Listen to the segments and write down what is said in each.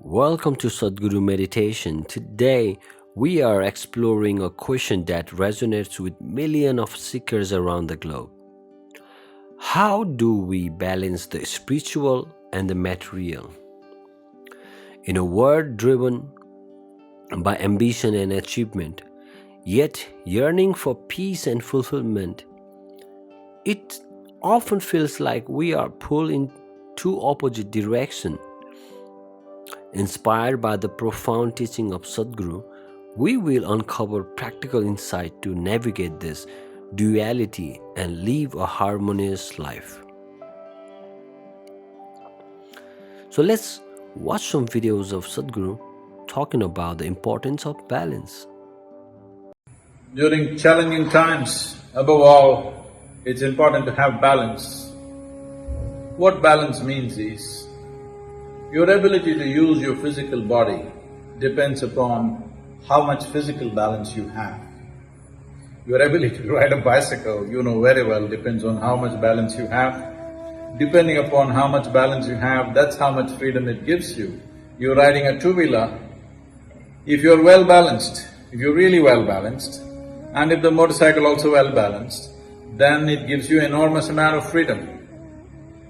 Welcome to Sadhguru Meditation. Today, we are exploring a question that resonates with millions of seekers around the globe. How do we balance the spiritual and the material? In a world driven by ambition and achievement, yet yearning for peace and fulfillment, it often feels like we are pulled in two opposite directions. Inspired by the profound teaching of Sadhguru, we will uncover practical insight to navigate this duality and live a harmonious life. So let's watch some videos of Sadhguru talking about the importance of balance. During challenging times, above all, it's important to have balance. What balance means is, your ability to use your physical body depends upon how much physical balance you have. Your ability to ride a bicycle, you know very well, depends on how much balance you have. Depending upon how much balance you have, that's how much freedom it gives you. You're riding a two-wheeler, if you're well-balanced, if you're really well-balanced, and if the motorcycle also well-balanced, then it gives you enormous amount of freedom.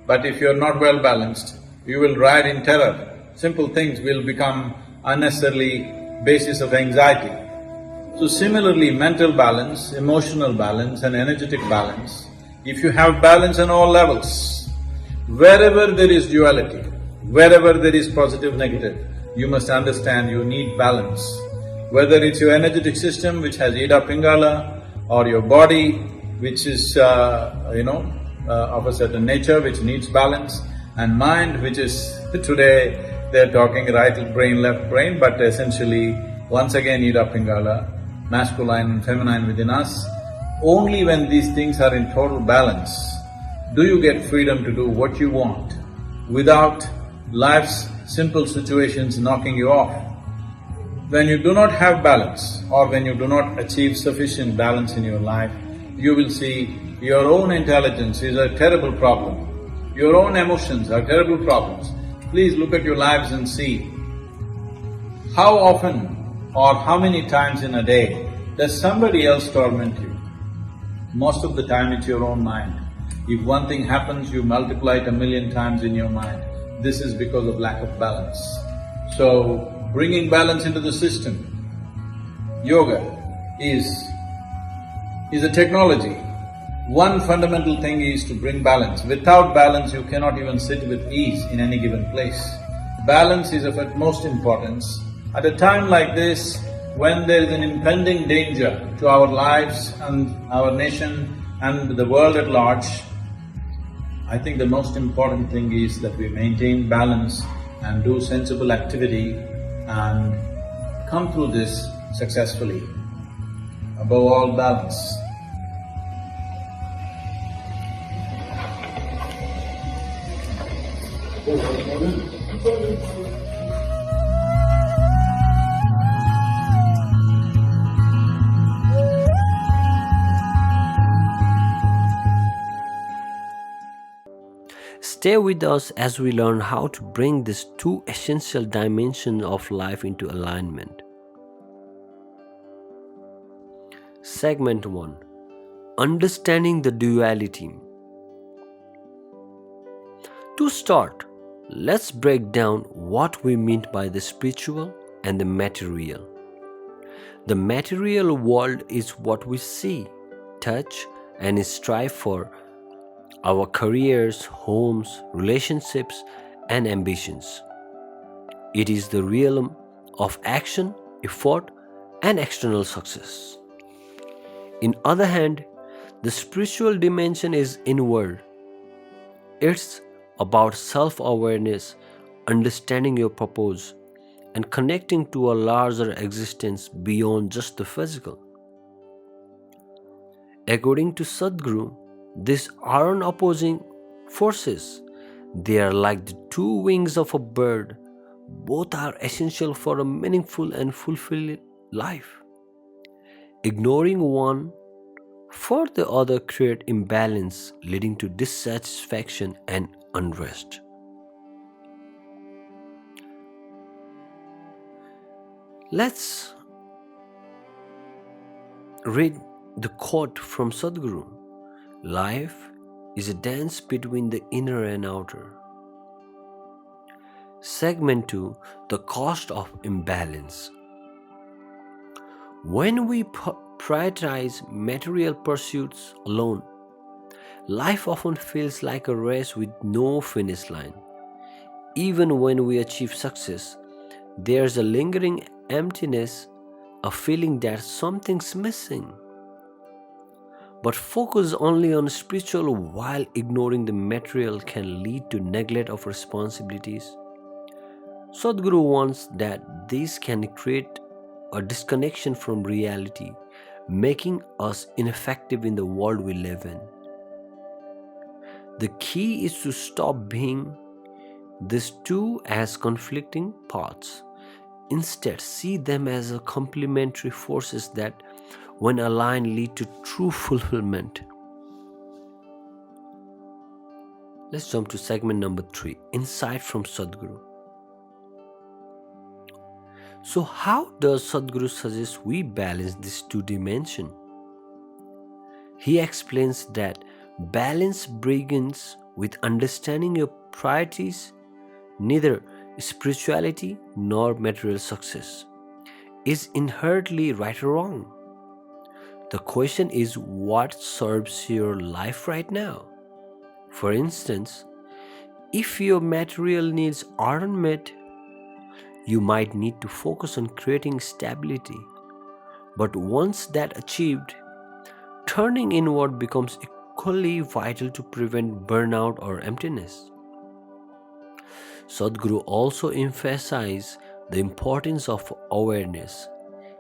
But if you're not well-balanced, you will ride in terror. Simple things will become unnecessarily basis of anxiety. So similarly, mental balance, emotional balance and energetic balance, if you have balance on all levels, wherever there is duality, wherever there is positive, negative, you must understand you need balance. Whether it's your energetic system which has Ida Pingala, or your body which is, of a certain nature which needs balance, and mind which is… today they're talking right brain, left brain, but essentially once again Ida Pingala, masculine and feminine within us. Only when these things are in total balance do you get freedom to do what you want without life's simple situations knocking you off. When you do not have balance or when you do not achieve sufficient balance in your life, you will see your own intelligence is a terrible problem. Your own emotions are terrible problems. Please look at your lives and see how often or how many times in a day does somebody else torment you? Most of the time it's your own mind. If one thing happens, you multiply it 1,000,000 times in your mind. This is because of lack of balance. So, bringing balance into the system, yoga is a technology. One fundamental thing is to bring balance. Without balance, you cannot even sit with ease in any given place. Balance is of utmost importance. At a time like this, when there is an impending danger to our lives and our nation and the world at large, I think the most important thing is that we maintain balance and do sensible activity and come through this successfully. Above all, balance. Stay with us as we learn how to bring these two essential dimensions of life into alignment. Segment 1. Understanding the duality. To start, let's break down what we mean by the spiritual and the material. The material world is what we see, touch, and strive for: our careers, homes, relationships, and ambitions. It is the realm of action, effort, and external success. On the other hand, the spiritual dimension is inward. It's about self-awareness, understanding your purpose, and connecting to a larger existence beyond just the physical. According to Sadhguru, these aren't opposing forces. They are like the two wings of a bird. Both are essential for a meaningful and fulfilling life. Ignoring one for the other creates imbalance, leading to dissatisfaction and unrest. Let's read the quote from Sadhguru. Life is a dance between the inner and outer. Segment 2. The Cost of Imbalance. When we prioritize material pursuits alone, life often feels like a race with no finish line. Even when we achieve success, there's a lingering emptiness, a feeling that something's missing. But focus only on spiritual while ignoring the material can lead to neglect of responsibilities. Sadhguru warns that this can create a disconnection from reality, making us ineffective in the world we live in. The key is to stop being these two as conflicting paths. Instead, see them as complementary forces that, when aligned, lead to true fulfillment. Let's jump to segment number 3, Insight from Sadhguru. So how does Sadhguru suggest we balance these two dimensions? He explains that balance begins with understanding your priorities. Neither spirituality nor material success is inherently right or wrong. The question is what serves your life right now. For instance, if your material needs aren't met, you might need to focus on creating stability. But once that achieved, turning inward becomes equally vital to prevent burnout or emptiness. Sadhguru also emphasizes the importance of awareness.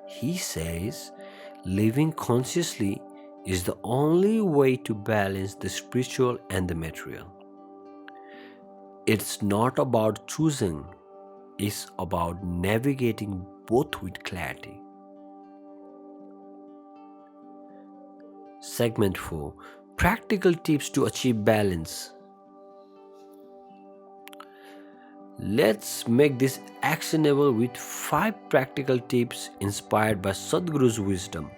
He says, living consciously is the only way to balance the spiritual and the material. It's not about choosing, it's about navigating both with clarity. Segment 4. Practical tips to achieve balance. Let's make this actionable with 5 practical tips inspired by Sadhguru's wisdom.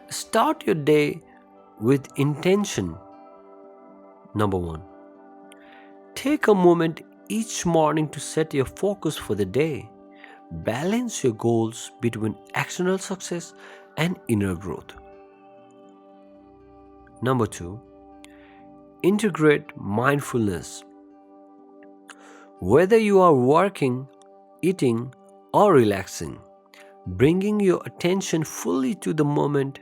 Start your day with intention. Number 1. Take a moment each morning to set your focus for the day. Balance your goals between external success and inner growth. Number 2. Integrate mindfulness. Whether you are working, eating, or relaxing, bringing your attention fully to the moment,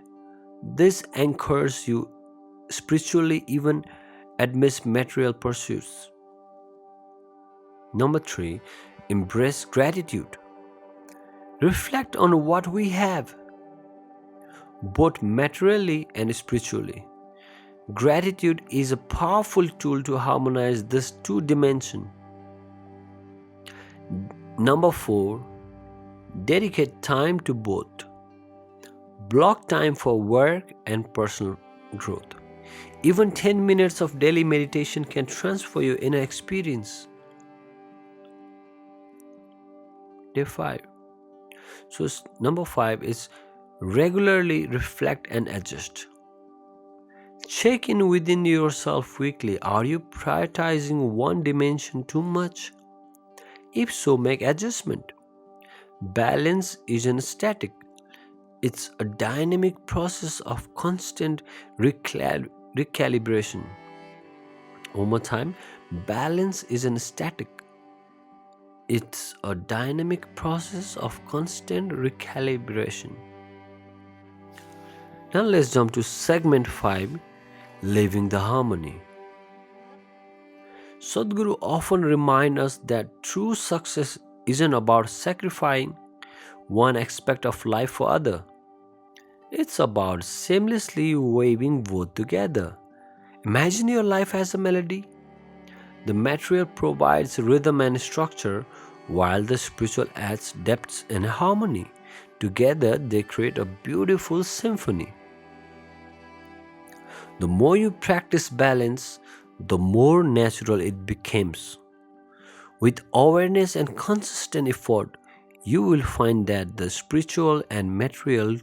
this anchors you spiritually even amidst material pursuits. Number 3. Embrace gratitude. Reflect on what we have, both materially and spiritually. Gratitude is a powerful tool to harmonize these two dimensions. Number 4. Dedicate time to both. Block time for work and personal growth. Even 10 minutes of daily meditation can transform your inner experience. Day 5. So number 5 is regularly reflect and adjust. Check in within yourself weekly. Are you prioritizing one dimension too much? If so, make adjustment. Balance isn't static. It's a dynamic process of constant recalibration. One more time, balance isn't static. It's a dynamic process of constant recalibration. Now let's jump to segment 5, Living the Harmony. Sadhguru often reminds us that true success isn't about sacrificing one aspect of life for other. It's about seamlessly weaving both together. Imagine your life as a melody. The material provides rhythm and structure, while the spiritual adds depth and harmony. Together, they create a beautiful symphony. The more you practice balance, the more natural it becomes. With awareness and consistent effort, you will find that the spiritual and material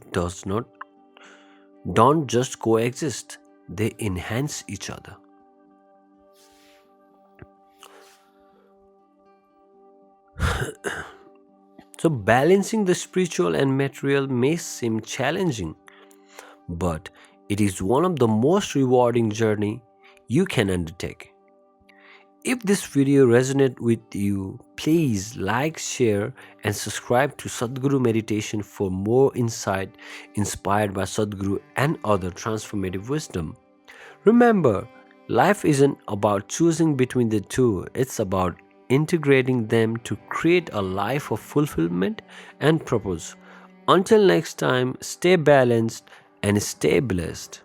don't just coexist, they enhance each other. So balancing the spiritual and material may seem challenging, but it is one of the most rewarding journey you can undertake. If this video resonated with you, please like, share and subscribe to Sadhguru Meditation for more insight inspired by Sadhguru and other transformative wisdom. Remember, life isn't about choosing between the two, it's about integrating them to create a life of fulfillment and purpose. Until next time, stay balanced and stay blessed.